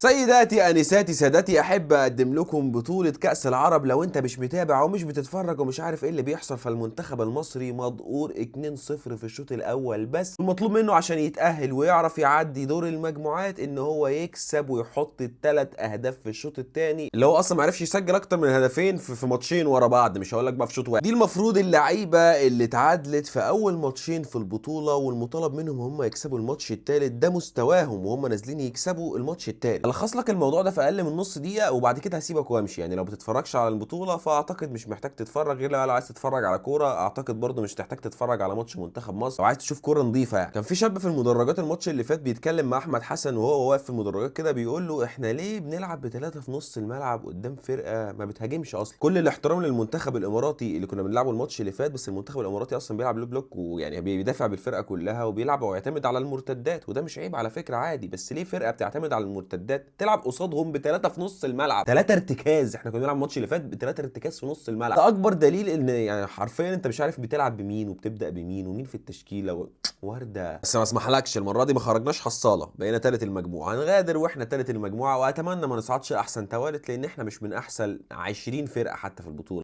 سيداتي انساتي سادتي، احب اقدم لكم بطولة كأس العرب. لو انت مش متابع ومش بتتفرج ومش عارف ايه اللي بيحصل، فالمنتخب المصري مدقور 2-0 في الشوط الاول بس. المطلوب منه عشان يتأهل ويعرف يعدي دور المجموعات ان هو يكسب ويحط الثلاث اهداف في الشوط الثاني، اللي هو اصلا ما عرفش يسجل اكتر من هدفين في ماتشين ورا بعض، مش هقول لك بقى في شوط واحد. دي المفروض اللعيبه اللي اتعادلت في اول ماتشين في البطوله، والمطالب منهم هم يكسبوا الماتش الثالث. ده مستواهم وهم نازلين يكسبوا الماتش الثالث. الخص لك الموضوع ده في اقل من نص دقيقه وبعد كده هسيبك وامشي. يعني لو بتتفرجش على البطوله فاعتقد مش محتاج تتفرج، غير لو عايز تتفرج على كوره اعتقد برضو مش تحتاج تتفرج على ماتش منتخب مصر. لو عايز تشوف كوره نظيفه يعني. كان في شاب في المدرجات الماتش اللي فات بيتكلم مع احمد حسن وهو واقف في المدرجات كده، بيقول له احنا ليه بنلعب بثلاثه في نص الملعب قدام فرقه ما بتهاجمش اصلا؟ كل الاحترام للمنتخب الاماراتي اللي كنا بنلعبه الماتش اللي فات، بس المنتخب الاماراتي اصلا بيلعب لو بلوك، ويعني بيدافع بالفرقه كلها وبيلعب ويعتمد على المرتدات، وده مش عيب على فكره، عادي. بس ليه فرقه بتعتمد على المرتدات تلعب قصادهم بثلاثه في نص الملعب؟ ثلاثه ارتكاز. احنا كنا بنلعب الماتش اللي فات بثلاثه ارتكاز في نص الملعب. ده اكبر دليل ان يعني حرفيا انت مش عارف بتلعب بمين وبتبدا بمين ومين في التشكيله ورده. بس ما اسمحلكش، المره دي ما خرجناش حصاله، بقينا ثالث المجموعه. هنغادر واحنا ثالث المجموعه، واتمنى ما نصعدش احسن توالت، لان احنا مش من احسن 20 فرقه حتى في البطوله.